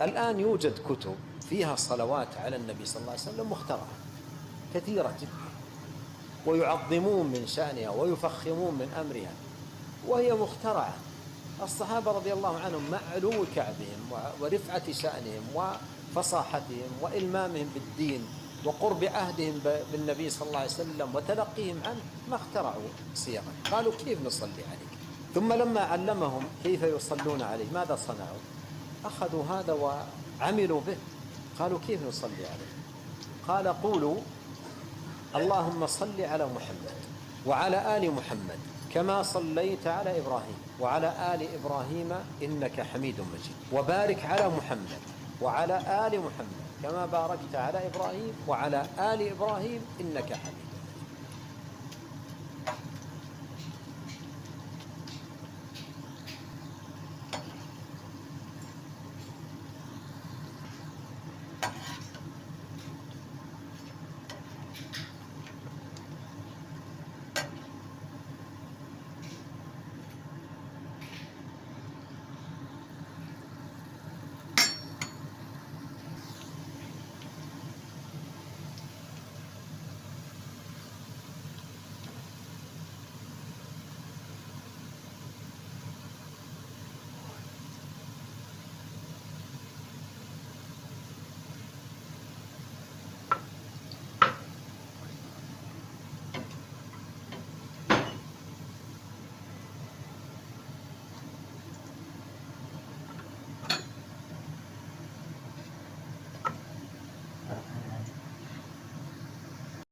الآن يوجد كتب فيها صلوات على النبي صلى الله عليه وسلم مخترعة كثيرة جدا، ويعظمون من شأنها ويفخمون من أمرها وهي مخترعة. الصحابة رضي الله عنهم مع علو كعبهم ورفعة شأنهم وفصاحتهم وإلمامهم بالدين وقرب عهدهم بالنبي صلى الله عليه وسلم وتلقيهم عنه ما اخترعوا صيغا. قالوا كيف نصلي عليك؟ ثم لما علمهم كيف يصلون عليه ماذا صنعوا؟ أخذوا هذا وعملوا به. قالوا كيف نصلي عليه؟ قال قولوا اللهم صل على محمد وعلى آل محمد كما صليت على إبراهيم وعلى آل إبراهيم إنك حميد مجيد، وبارك على محمد وعلى آل محمد كما باركت على إبراهيم وعلى آل إبراهيم إنك حميد.